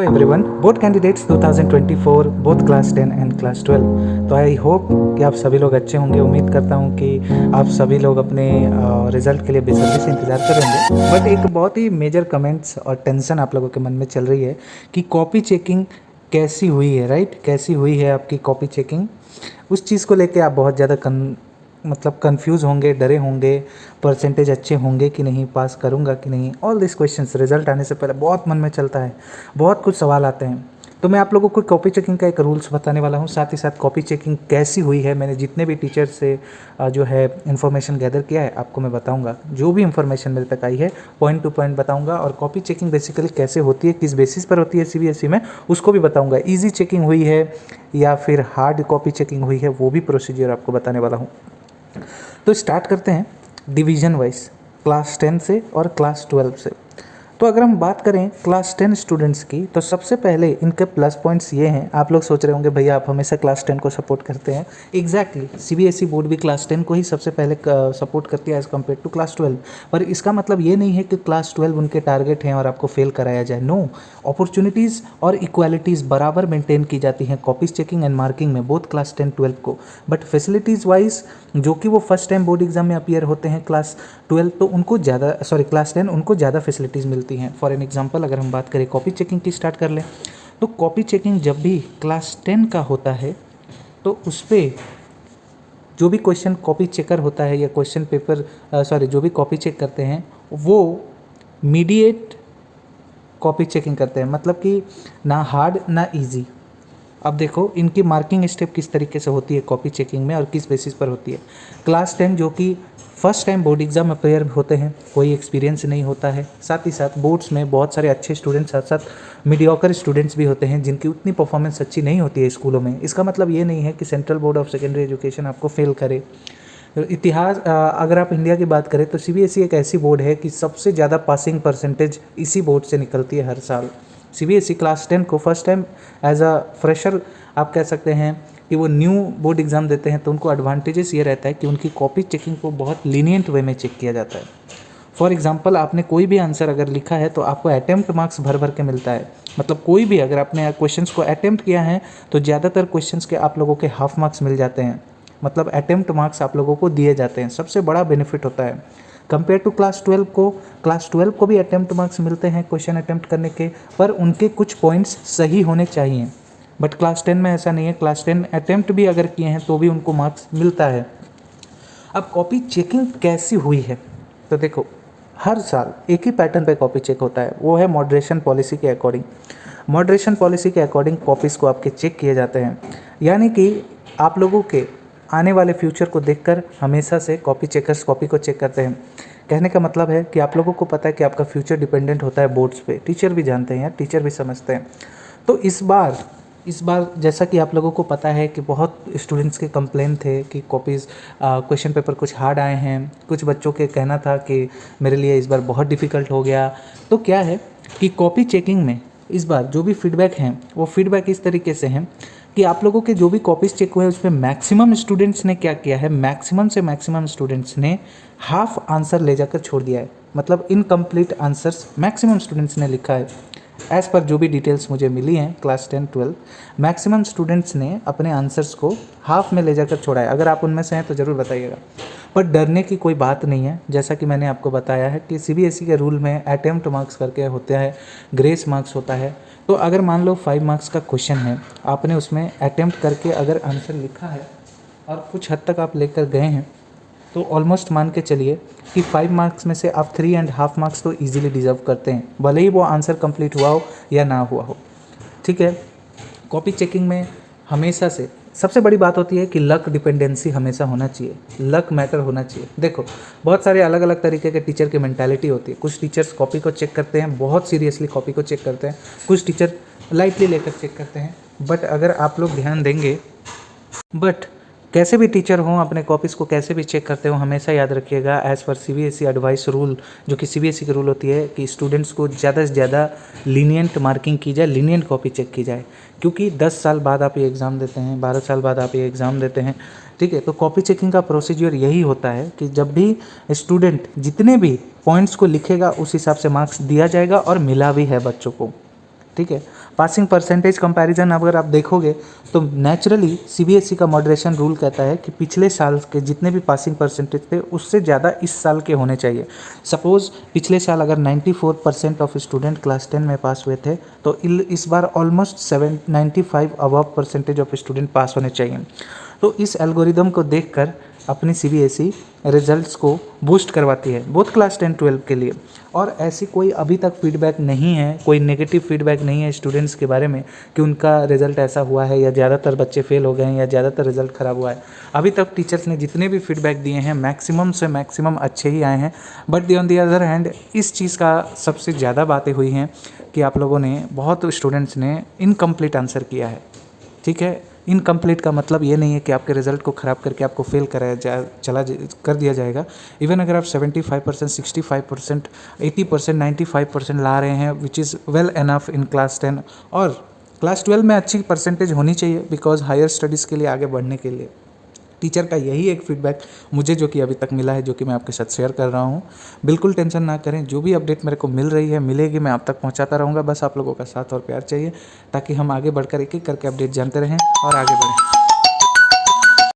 Everyone, both candidates 2024 both class 10 and class 12। तो I hope कि आप सभी लोग अच्छे होंगे। उम्मीद करता हूं कि आप सभी लोग अपने रिजल्ट के लिए बेसब्री से इंतज़ार कर होंगे। बट एक बहुत ही मेजर कमेंट्स और टेंशन आप लोगों के मन में चल रही है कि कॉपी चेकिंग कैसी हुई है, राइट? कैसी हुई है आपकी कॉपी चेकिंग? उस चीज़ को लेके आप बहुत ज़्यादा कंफ्यूज होंगे, डरे होंगे, परसेंटेज अच्छे होंगे कि नहीं, पास करूंगा कि नहीं। ऑल दिस क्वेश्चंस रिजल्ट आने से पहले बहुत मन में चलता है, बहुत कुछ सवाल आते हैं। तो मैं आप लोगों को कॉपी चेकिंग का एक रूल्स बताने वाला हूँ, साथ ही साथ कॉपी चेकिंग कैसी हुई है। मैंने जितने भी टीचर से जो है इन्फॉर्मेशन गैदर किया है आपको मैं बताऊंगा। जो भी इन्फॉर्मेशन मेरे तक आई है पॉइंट टू पॉइंट बताऊंगा। और कॉपी चेकिंग बेसिकली कैसे होती है, किस बेसिस पर होती है सीबीएसई में, उसको भी बताऊंगा। ईजी चेकिंग हुई है या फिर हार्ड कॉपी चेकिंग हुई है, वो भी प्रोसीजर आपको बताने वाला हूँ। तो स्टार्ट करते हैं डिवीज़न वाइज, क्लास 10 से और क्लास 12 से। तो अगर हम बात करें क्लास 10 स्टूडेंट्स की, तो सबसे पहले इनके प्लस पॉइंट्स ये हैं। आप लोग सोच रहे होंगे भैया आप हमेशा क्लास 10 को सपोर्ट करते हैं। एग्जैक्टली, सीबीएसई बोर्ड भी क्लास 10 को ही सबसे पहले सपोर्ट करती है एज़ कम्पेयर टू क्लास 12। पर इसका मतलब ये नहीं है कि क्लास 12 उनके टारगेट हैं और आपको फेल कराया जाए। नो, अपॉर्चुनिटीज़ और इक्वालिटीज़ बराबर मेंटेन की जाती हैं कॉपी चेकिंग एंड मार्किंग में, बोथ क्लास 10 12 को। बट फैसिलिटीज़ वाइज जो कि वो फर्स्ट टाइम बोर्ड एग्जाम में अपीयर होते हैं क्लास 12, तो उनको ज़्यादा, क्लास 10 उनको ज़्यादा फैसिलिटीज़ मिलती हैं। फॉर एन एग्जांपल अगर हम बात करें कॉपी चेकिंग की, स्टार्ट कर लें तो कॉपी चेकिंग जब भी क्लास 10 का होता है तो उस पर जो भी क्वेश्चन कॉपी चेकर होता है या क्वेश्चन पेपर जो भी कॉपी चेक करते हैं वो मीडिएट कॉपी चेकिंग करते हैं, मतलब कि ना हार्ड ना इजी। अब देखो इनकी मार्किंग स्टेप किस तरीके से होती है कॉपी चेकिंग में और किस बेसिस पर होती है। क्लास 10 जो कि फर्स्ट टाइम बोर्ड एग्जाम में अपेयर होते हैं, कोई एक्सपीरियंस नहीं होता है। साथ ही साथ बोर्ड्स में बहुत सारे अच्छे स्टूडेंट्स, साथ साथ मीडियोकर स्टूडेंट्स भी होते हैं जिनकी उतनी परफॉर्मेंस अच्छी नहीं होती है स्कूलों में। इसका मतलब ये नहीं है कि central board of secondary education आपको फेल करे। इतिहास अगर आप इंडिया की बात करें तो सीबीएसई एक ऐसी बोर्ड है कि सबसे ज़्यादा पासिंग परसेंटेज इसी बोर्ड से निकलती है हर साल। सीबीएसई क्लास 10 को first time as a fresher आप कह सकते हैं कि वो न्यू बोर्ड एग्ज़ाम देते हैं, तो उनको एडवांटेजेस ये रहता है कि उनकी कॉपी चेकिंग को बहुत लीनियंट वे में चेक किया जाता है। फॉर एग्जांपल आपने कोई भी आंसर अगर लिखा है तो आपको अटेम्प्ट मार्क्स भर भर के मिलता है। मतलब कोई भी अगर आपने क्वेश्चंस को अटेम्प्ट किया है तो ज़्यादातर क्वेश्चंस के आप लोगों के हाफ मार्क्स मिल जाते हैं, मतलब अटेम्प्ट मार्क्स आप लोगों को दिए जाते हैं। सबसे बड़ा बेनिफिट होता है कंपेयर टू क्लास 12 को। क्लास 12 को भी अटेम्प्ट मार्क्स मिलते हैं क्वेश्चन अटेम्प्ट करने के, पर उनके कुछ पॉइंट्स सही होने चाहिए। बट क्लास 10 में ऐसा नहीं है, क्लास 10 अटेम्प्ट भी अगर किए हैं तो भी उनको मार्क्स मिलता है। अब कॉपी चेकिंग कैसी हुई है, तो देखो हर साल एक ही पैटर्न पे कॉपी चेक होता है, वो है मॉडरेशन पॉलिसी के अकॉर्डिंग। मॉडरेशन पॉलिसी के अकॉर्डिंग कॉपीज़ को आपके चेक किए जाते हैं, यानी कि आप लोगों के आने वाले फ्यूचर को देखकर हमेशा से कॉपी चेकर्स कॉपी को चेक करते हैं। कहने का मतलब है कि आप लोगों को पता है कि आपका फ्यूचर डिपेंडेंट होता है बोर्ड्स पे। टीचर भी जानते हैं, टीचर भी समझते हैं। तो इस बार जैसा कि आप लोगों को पता है कि बहुत स्टूडेंट्स के कंप्लेन थे कि कॉपीज़ क्वेश्चन पेपर कुछ हार्ड आए हैं। कुछ बच्चों के कहना था कि मेरे लिए इस बार बहुत डिफ़िकल्ट हो गया। तो क्या है कि कॉपी चेकिंग में इस बार जो भी फीडबैक हैं वो फीडबैक इस तरीके से हैं कि आप लोगों के जो भी कॉपीज़ चेक हुए उसमें मैक्सिमम स्टूडेंट्स ने क्या किया है, मैक्सिमम से मैक्सिमम स्टूडेंट्स ने हाफ आंसर ले जाकर छोड़ दिया है। मतलब इनकम्प्लीट आंसर्स मैक्सिमम स्टूडेंट्स ने लिखा है। एज़ पर जो भी डिटेल्स मुझे मिली हैं क्लास 10 12, मैक्सिमम स्टूडेंट्स ने अपने आंसर्स को हाफ में ले जाकर छोड़ा है। अगर आप उनमें से हैं तो ज़रूर बताइएगा। पर डरने की कोई बात नहीं है, जैसा कि मैंने आपको बताया है कि सीबीएसई के रूल में अटेम्प्ट मार्क्स करके होता है, ग्रेस मार्क्स होता है। तो अगर मान लो 5 मार्क्स का क्वेश्चन है, आपने उसमें अटेम्प्ट करके अगर आंसर लिखा है और कुछ हद तक आप लेकर गए हैं, तो ऑलमोस्ट मान के चलिए कि 5 मार्क्स में से आप 3.5 मार्क्स तो इजीली डिजर्व करते हैं, भले ही वो आंसर कंप्लीट हुआ हो या ना हुआ हो। ठीक है, कॉपी चेकिंग में हमेशा से सबसे बड़ी बात होती है कि लक डिपेंडेंसी हमेशा होना चाहिए, लक मैटर होना चाहिए। देखो बहुत सारे अलग अलग तरीके के टीचर की मेंटालिटी होती है। कुछ टीचर्स कॉपी को चेक करते हैं, बहुत सीरियसली कॉपी को चेक करते हैं, कुछ टीचर लाइटली लेकर चेक करते हैं। बट अगर आप लोग ध्यान देंगे, कैसे भी टीचर हों अपने कॉपीज़ को कैसे भी चेक करते हो, हमेशा याद रखिएगा as per CBSE advice rule, जो कि सीबीएसई की रूल होती है कि स्टूडेंट्स को ज़्यादा से ज़्यादा लीनियंट मार्किंग की जाए, लीनियंट कॉपी चेक की जाए। क्योंकि 10 साल बाद आप ये एग्ज़ाम देते हैं, 12 साल बाद आप ये एग्ज़ाम देते हैं। ठीक है, तो कॉपी चेकिंग का प्रोसीजर यही होता है कि जब भी स्टूडेंट जितने भी पॉइंट्स को लिखेगा उस हिसाब से मार्क्स दिया जाएगा और मिला भी है बच्चों को। ठीक है। पासिंग परसेंटेज कंपैरिजन अगर आप देखोगे तो नेचुरली सीबीएसई का मॉडरेशन रूल कहता है कि पिछले साल के जितने भी पासिंग परसेंटेज थे उससे ज़्यादा इस साल के होने चाहिए। सपोज़ पिछले साल अगर 94% ऑफ स्टूडेंट क्लास 10 में पास हुए थे तो इस बार almost 95 above percentage of student pass होने चाहिए। तो इस एल्गोरिदम को देखकर अपनी सीबीएसई रिजल्ट्स को बूस्ट करवाती है बोथ क्लास 10 12 के लिए। और ऐसी कोई अभी तक फीडबैक नहीं है, कोई नेगेटिव फीडबैक नहीं है स्टूडेंट्स के बारे में कि उनका रिजल्ट ऐसा हुआ है या ज़्यादातर बच्चे फेल हो गए हैं या ज़्यादातर रिजल्ट ख़राब हुआ है। अभी तक टीचर्स ने जितने भी फीडबैक दिए हैं मैक्सिमम से मैक्सिमम अच्छे ही आए हैं। But on the other hand इस चीज़ का सबसे ज़्यादा बातें हुई हैं कि आप लोगों ने बहुत स्टूडेंट्स ने इनकम्प्लीट आंसर किया है, ठीक है। इनकम्प्लीट का मतलब ये नहीं है कि आपके रिज़ल्ट को ख़राब करके आपको फेल कराया कर दिया जाएगा। इवन अगर आप 75%, 65%, 80%, 95% ला रहे हैं which is well enough in class 10 और क्लास 12 में अच्छी परसेंटेज होनी चाहिए बिकॉज हायर स्टडीज़ के लिए आगे बढ़ने के लिए। टीचर का यही एक फीडबैक मुझे जो कि अभी तक मिला है, जो कि मैं आपके साथ शेयर कर रहा हूँ। बिल्कुल टेंशन ना करें, जो भी अपडेट मेरे को मिल रही है मिलेगी, मैं आप तक पहुँचाता रहूँगा। बस आप लोगों का साथ और प्यार चाहिए ताकि हम आगे बढ़कर एक एक करके अपडेट जानते रहें और आगे बढ़ें।